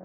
Et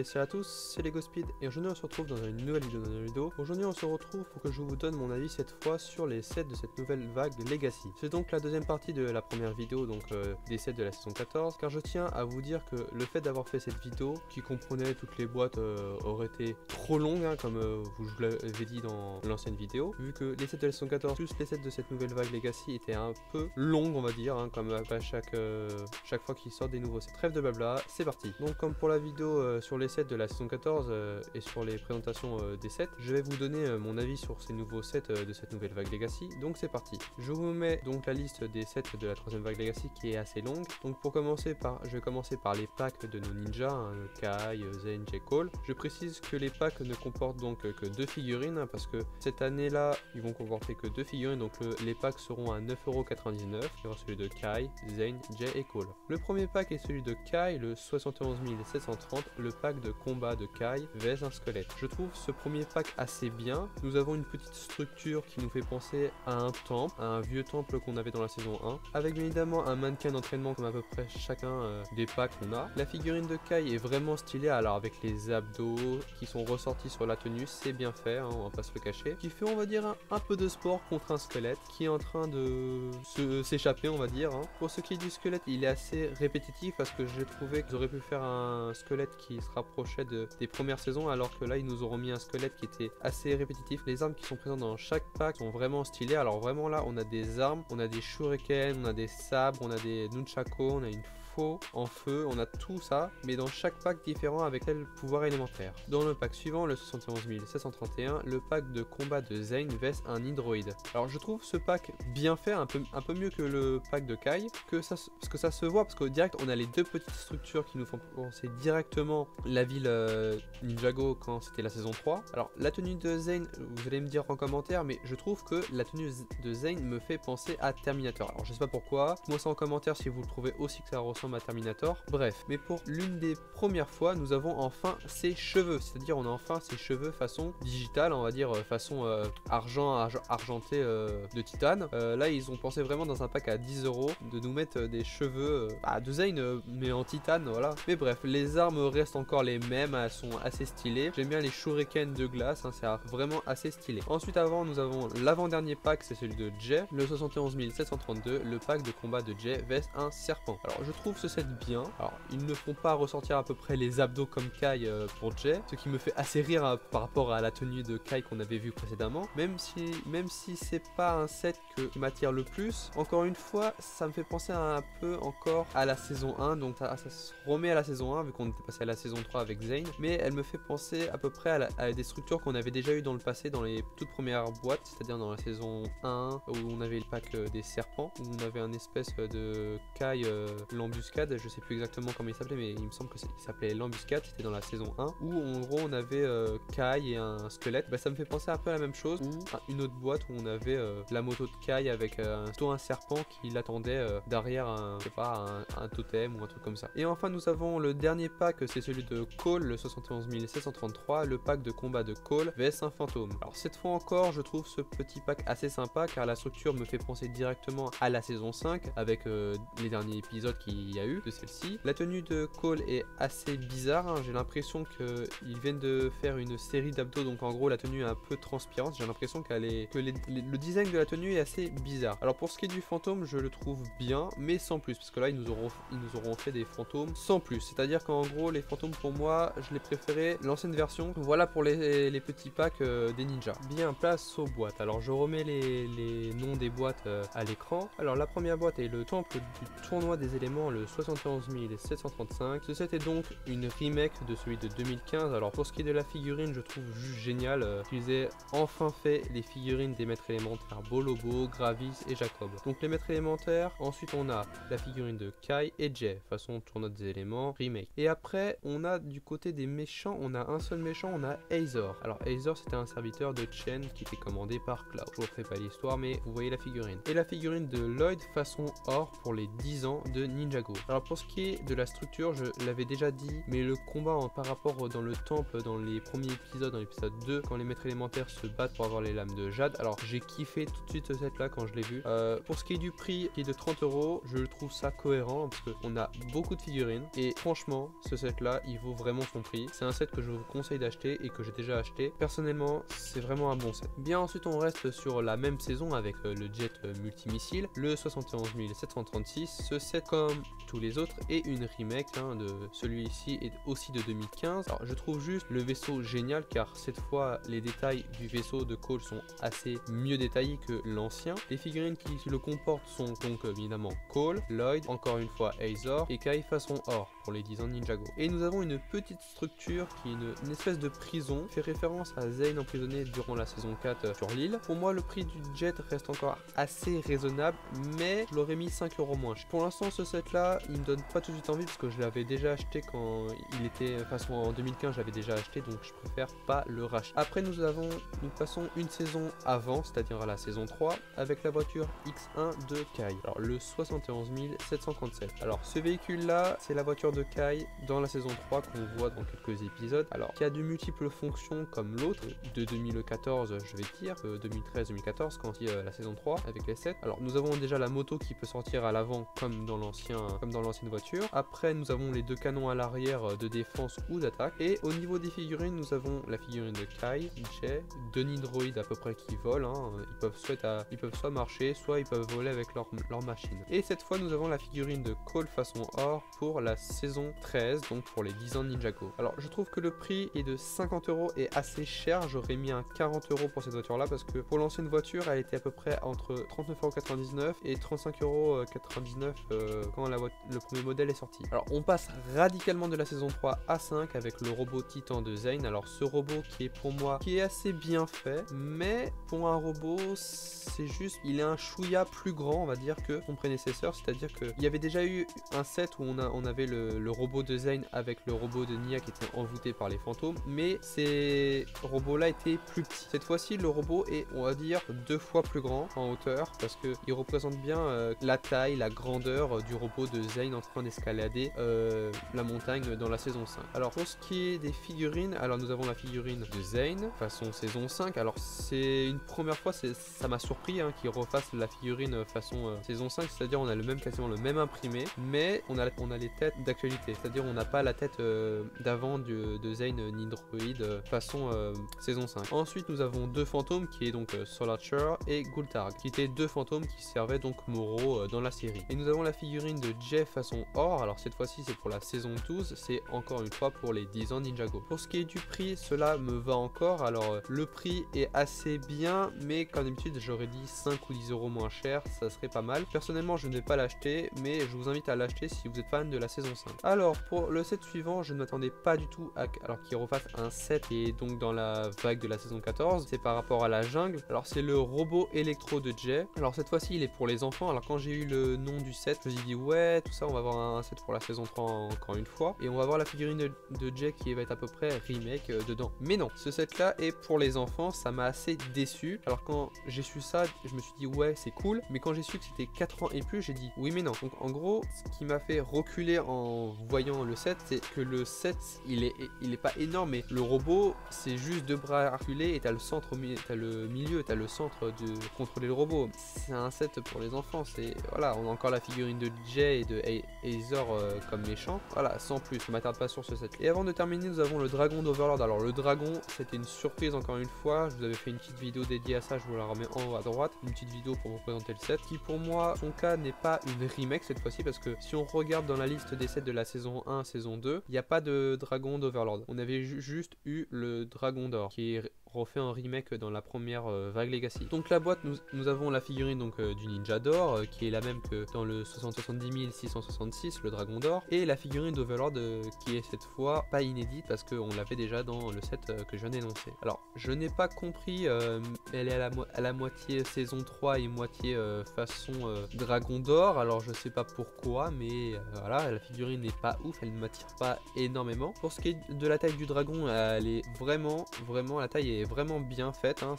salut à tous, c'est LegoSpeed et aujourd'hui on se retrouve dans une nouvelle vidéo. Aujourd'hui on se retrouve pour que je vous donne mon avis cette fois sur les sets de cette nouvelle vague Legacy. C'est donc la deuxième partie de la première vidéo, donc des sets de la saison 14, car je tiens à vous dire que le fait d'avoir fait cette vidéo, qui comprenait toutes les boîtes, aurait été trop longue, hein, comme je vous l'avais dit dans l'ancienne vidéo, vu que les sets de la saison 14 plus les sets de cette nouvelle vague Legacy étaient un peu longues, on va dire, hein, comme à chaque fois qu'ils sortent des nouveaux sets. Trêve de blabla, c'est parti. Donc comme pour la vidéo sur les sets de la saison 14 et sur les présentations des sets, je vais vous donner mon avis sur ces nouveaux sets de cette nouvelle vague Legacy. Donc c'est parti. Je vous mets donc la liste des sets de la troisième vague Legacy qui est assez longue. Donc pour commencer je vais commencer par les packs de nos ninjas, hein, Kai, Zane, J. Cole. Je précise que les packs ne comportent donc que 2 figurines, hein, parce que cette année là ils vont comporter que 2 figurines, donc les packs seront à 9,99€. Il y aura celui de Kai, Zane, Jay et Cole. Le premier pack est celui de Kai, le 71 730, le pack de combat de Kai vs un squelette. Je trouve ce premier pack assez bien. Nous avons une petite structure qui nous fait penser à un temple, à un vieux temple qu'on avait dans la saison 1, avec bien évidemment un mannequin d'entraînement comme à peu près chacun des packs qu'on a. La figurine de Kai est vraiment stylée, alors avec les abdos qui sont ressortis sur la tenue, c'est bien fait, hein, on va pas se le cacher, qui fait on va dire un peu de sport contre un squelette qui est en train de s'échapper, on va dire, hein. Pour ce qui est du squelette, il est assez répétitif parce que j'ai trouvé qu'ils auraient pu faire un squelette qui se rapprochait des premières saisons, alors que là ils nous auront mis un squelette qui était assez répétitif. Les armes qui sont présentes dans chaque pack sont vraiment stylées. Alors vraiment là on a des armes, on a des shurikens, on a des sabres, on a des nunchaku, on a une en feu, on a tout ça, mais dans chaque pack différent avec tel pouvoir élémentaire. Dans le pack suivant, le 71 731, le pack de combat de Zane vs un hydroïde. Alors je trouve ce pack bien fait, un peu mieux que le pack de Kai, parce que ça se voit, parce qu'au direct on a les deux petites structures qui nous font penser directement la ville Ninjago quand c'était la saison 3. Alors la tenue de Zane, vous allez me dire en commentaire, mais je trouve que la tenue de Zane me fait penser à Terminator. Alors je sais pas pourquoi, moi ça en commentaire si vous le trouvez aussi que ça ressemble à Terminator. Bref, mais pour l'une des premières fois, nous avons enfin ses cheveux, c'est-à-dire on a enfin ses cheveux façon digitale, on va dire façon argenté de titane. Là ils ont pensé vraiment dans un pack à 10€ de nous mettre des cheveux de Zane mais en titane, voilà. Mais bref, les armes restent encore les mêmes, elles sont assez stylées. J'aime bien les shurikens de glace, hein, c'est vraiment assez stylé. Ensuite nous avons l'avant-dernier pack, c'est celui de Jay, le 71 732, le pack de combat de Jay vs un serpent. Alors je trouve ce set bien. Alors ils ne font pas ressortir à peu près les abdos comme Kai pour Jay, ce qui me fait assez rire par rapport à la tenue de Kai qu'on avait vu précédemment, même si c'est pas un set qui m'attire le plus. Encore une fois, ça me fait penser un peu encore à la saison 1, donc ça se remet à la saison 1 vu qu'on était passé à la saison 3 avec Zane, mais elle me fait penser à peu près à des structures qu'on avait déjà eu dans le passé dans les toutes premières boîtes, c'est-à-dire dans la saison 1 où on avait le pack des serpents, où on avait un espèce de Kai l'embuscade, je sais plus exactement comment il s'appelait, mais il me semble que il s'appelait l'embuscade, c'était dans la saison 1, où en gros on avait Kai et un squelette. Bah, ça me fait penser un peu à la même chose, ou une autre boîte où on avait la moto de Kai avec un serpent qui l'attendait derrière un totem ou un truc comme ça. Et enfin nous avons le dernier pack, c'est celui de Cole, le 71 733, le pack de combat de Cole vs un fantôme. Alors cette fois encore je trouve ce petit pack assez sympa car la structure me fait penser directement à la saison 5 avec les derniers épisodes qu'il y a eu de celle-ci. La tenue de Cole est assez bizarre, hein. J'ai l'impression qu'ils viennent de faire une série d'abdos, donc en gros la tenue est un peu transpirante. J'ai l'impression le design de la tenue est assez bizarre. Alors pour ce qui est du fantôme, je le trouve bien, mais sans plus, parce que là ils nous auront fait des fantômes sans plus. C'est-à-dire qu'en gros les fantômes pour moi, je les préférais l'ancienne version. Voilà pour les petits packs des ninjas. Bien, place aux boîtes. Alors je remets les noms des boîtes à l'écran. Alors la première boîte est le temple du tournoi des éléments, le 71 735. Ce set est donc une remake de celui de 2015. Alors pour ce qui est de la figurine, je trouve juste génial qu'ils aient enfin fait les figurines des maîtres élémentaires Bolobo, Gravis et Jacob. Donc les maîtres élémentaires, ensuite on a la figurine de Kai et Jay, façon tournoi des éléments, remake. Et après on a du côté des méchants, on a un seul méchant, on a Azor. Alors Azor c'était un serviteur de Chen qui était commandé par Cloud. Je vous refais pas l'histoire mais vous voyez la figurine. Et la figurine de Lloyd façon or pour les 10 ans de Ninjago. Ninjago. Alors pour ce qui est de la structure, je l'avais déjà dit, mais le combat par rapport dans le temple, dans les premiers épisodes, dans l'épisode 2, quand les maîtres élémentaires se battent pour avoir les lames de jade, alors j'ai kiffé tout de suite ce set là quand je l'ai vu. Pour ce qui est du prix, qui est de 30 €, je trouve ça cohérent parce qu'on a beaucoup de figurines et franchement ce set là il vaut vraiment son prix. C'est un set que je vous conseille d'acheter et que j'ai déjà acheté. Personnellement c'est vraiment un bon set. Bien, ensuite on reste sur la même saison avec le jet multimissile, le 71 736. Ce set comme tous les autres est une remake de celui-ci et aussi de 2015. Alors je trouve juste le vaisseau génial car cette fois les détails du vaisseau de Cole sont assez mieux détaillés que l'ancien. Les figurines qui le comportent sont donc évidemment Cole, Lloyd, encore une fois Azor et Kai façon or pour les 10 ans de Ninjago. Et nous avons une petite structure qui est une espèce de prison, fait référence à Zane emprisonné durant la saison 4 sur l'île. Pour moi le prix du jet reste encore assez raisonnable, mais je l'aurais mis 5 € moins. Pour l'instant ce set là il me donne pas tout de suite envie parce que je l'avais déjà acheté quand il était façon en 2015, j'avais déjà acheté, donc je préfère pas le racheter. Après nous passons une saison avant, c'est-à-dire à la saison 3 avec la voiture X1 de Kai, alors le 71 737. Alors ce véhicule là c'est la voiture de Kai dans la saison 3 qu'on voit dans quelques épisodes, alors qui a de multiples fonctions comme l'autre de 2014, je vais dire 2013-2014 quand il y a la saison 3 avec les 7. Alors nous avons déjà la moto qui peut sortir à l'avant comme dans l'ancienne voiture. Après nous avons les deux canons à l'arrière de défense ou d'attaque, et au niveau des figurines nous avons la figurine de Kai, Jay, deux nidroïdes à peu près qui volent, ils peuvent soit marcher soit ils peuvent voler avec leur machine. Et cette fois nous avons la figurine de Cole façon or pour la saison 13, donc pour les 10 ans de Ninjago. Alors je trouve que le prix est de 50 € et assez cher, j'aurais mis un 40 € pour cette voiture là parce que pour l'ancienne voiture elle était à peu près entre 39,99 € et 35,99 € quand le premier modèle est sorti. Alors on passe radicalement de la saison 3 à 5 avec le robot Titan de Zane. Alors ce robot qui est pour moi qui est assez bien fait, mais pour un robot c'est juste il est un chouïa plus grand on va dire que son prédécesseur, c'est-à-dire qu'il y avait déjà eu un set où on avait le robot de Zane avec le robot de Nya qui était envoûté par les fantômes, mais ces robots là étaient plus petits. Cette fois-ci le robot est on va dire 2 fois plus grand en hauteur parce que il représente bien la taille, la grandeur du robot de Zane en train d'escalader la montagne dans la saison 5. Alors pour ce qui est des figurines, alors nous avons la figurine de Zane façon saison 5. Alors c'est une première fois, ça m'a surpris qu'ils refassent la figurine façon saison 5, c'est-à-dire on a quasiment le même imprimé, mais on a les têtes d'actualité, c'est-à-dire on n'a pas la tête d'avant de Zane Nidroid façon saison 5. Ensuite nous avons deux fantômes qui est donc Solarcher et Gultarg, qui étaient deux fantômes qui servaient donc Moro dans la série. Et nous avons la figurine de Jeff façon or, alors cette fois-ci c'est pour la saison 12, c'est encore une fois pour les 10 ans Ninjago. Pour ce qui est du prix, cela me va encore, alors le prix est assez bien, mais comme d'habitude j'aurais dit 5 ou 10 € moins cher, ça serait pas mal. Personnellement je ne vais pas l'acheter, mais je vous invite à l'acheter si vous êtes fan de la saison 5. Alors pour le set suivant, je ne m'attendais pas du tout à qu'il refasse un set qui est donc dans la vague de la saison 14, c'est par rapport à la jungle. Alors c'est le robot électro de Jay. Alors cette fois-ci il est pour les enfants, alors quand j'ai eu le nom du set, je me suis dit ouais tout ça on va avoir un set pour la saison 3 encore une fois, et on va avoir la figurine de Jay qui va être à peu près remake dedans. Mais non, ce set là est pour les enfants, ça m'a assez déçu. Alors quand j'ai su ça, je me suis dit ouais c'est cool, mais quand j'ai su que c'était 4 ans et plus, j'ai dit oui mais non. Donc en gros, ce qui m'a fait reculer en voyant le set, c'est que le set il est pas énorme, mais le robot c'est juste deux bras articulés et t'as le centre, t'as le milieu, t'as le centre de contrôler le robot. C'est un set pour les enfants, c'est voilà, on a encore la figurine de Jay et de Azor comme méchant. Voilà, sans plus, je m'attarde pas sur ce set. Et avant de terminer, nous avons le dragon d'Overlord. Alors le dragon, c'était une surprise encore une fois. Je vous avais fait une petite vidéo dédiée à ça, je vous la remets en haut à droite. Une petite vidéo pour vous présenter le set, qui pour moi, son cas n'est pas une remake cette fois-ci, parce que si on regarde dans la liste des sets de la saison 1, saison 2, il n'y a pas de dragon d'Overlord. On avait juste eu le dragon d'or, qui est refait un remake dans la première vague Legacy. Donc la boîte, nous avons la figurine donc du ninja d'or qui est la même que dans le 70 666, le dragon d'or, et la figurine d'Overlord qui est cette fois pas inédite parce qu'on l'avait déjà dans le set que je viens d'énoncer. Alors je n'ai pas compris, elle est à la moitié saison 3 et moitié façon dragon d'or, alors je sais pas pourquoi, mais voilà, la figurine n'est pas ouf, elle ne m'attire pas énormément. Pour ce qui est de la taille du dragon, elle est vraiment la taille est vraiment bien faite, hein.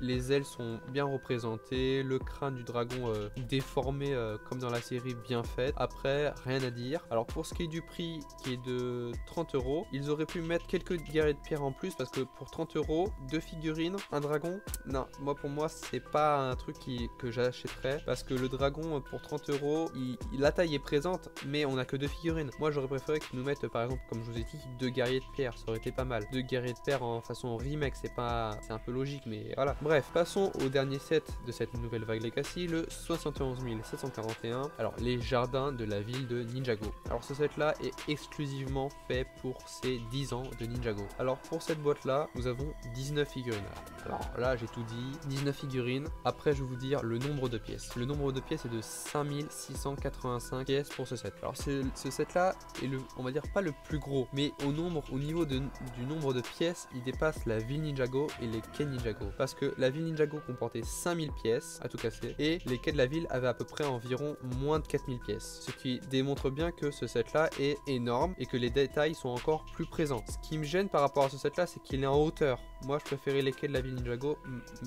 Les ailes sont bien représentées, le crâne du dragon déformé comme dans la série, bien fait. Après, rien à dire. Alors pour ce qui est du prix qui est de 30 €, ils auraient pu mettre quelques guerriers de pierre en plus parce que pour 30 €, 2 figurines, un dragon, non, pour moi c'est pas un truc que j'achèterais parce que le dragon pour 30 €, la taille est présente mais on a que 2 figurines. Moi j'aurais préféré qu'ils nous mettent par exemple, comme je vous ai dit, 2 guerriers de pierre, ça aurait été pas mal. 2 guerriers de pierre en façon remake, c'est un peu logique mais voilà. Bref, passons au dernier set de cette nouvelle vague Legacy, le 71 741. Alors les jardins de la ville de Ninjago. Alors ce set là est exclusivement fait pour ces 10 ans de Ninjago. Alors pour cette boîte là, nous avons 19 figurines. Alors là j'ai tout dit, 19 figurines. Après je vais vous dire le nombre de pièces. Le nombre de pièces est de 5685 pièces pour ce set. Alors ce set là est on va dire pas le plus gros, mais au niveau du nombre de pièces, il dépasse la ville Ninjago et les quais Ninjago. Parce que la ville Ninjago comportait 5000 pièces à tout casser et les quais de la ville avaient à peu près environ moins de 4000 pièces. Ce qui démontre bien que ce set là est énorme et que les détails sont encore plus présents. Ce qui me gêne par rapport à ce set là, c'est qu'il est en hauteur. Moi je préférais les quais de la ville Ninjago,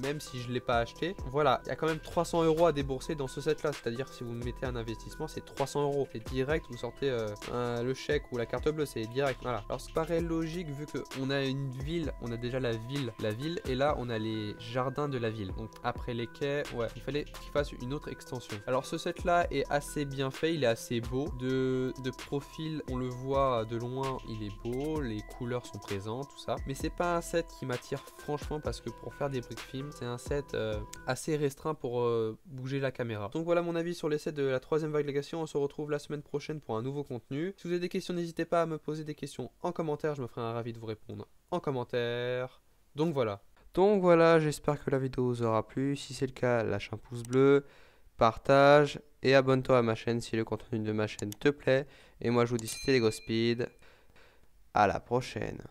même si je ne l'ai pas acheté. Voilà, il y a quand même 300 € à débourser dans ce set là, c'est à dire si vous mettez un investissement c'est 300 €. C'est direct, vous sortez le chèque ou la carte bleue, c'est direct. Voilà. Alors ça paraît logique vu qu'on a une ville, on a déjà la ville et là on a les jardins de la ville. Donc après les quais, ouais, il fallait qu'il fasse une autre extension. Alors ce set là est assez bien fait, il est assez beau. De profil, on le voit de loin, il est beau, les couleurs sont présentes, tout ça. Mais c'est pas un set qui m'attire franchement parce que pour faire des brick films, c'est un set assez restreint pour bouger la caméra. Donc voilà mon avis sur les sets de la 3ème vague Legacy. On se retrouve la semaine prochaine pour un nouveau contenu. Si vous avez des questions, n'hésitez pas à me poser des questions en commentaire, je me ferai un ravi de vous répondre en commentaire. Donc voilà, j'espère que la vidéo vous aura plu. Si c'est le cas, lâche un pouce bleu, partage et abonne-toi à ma chaîne si le contenu de ma chaîne te plaît. Et moi je vous dis c'était LegoSpeed. À la prochaine.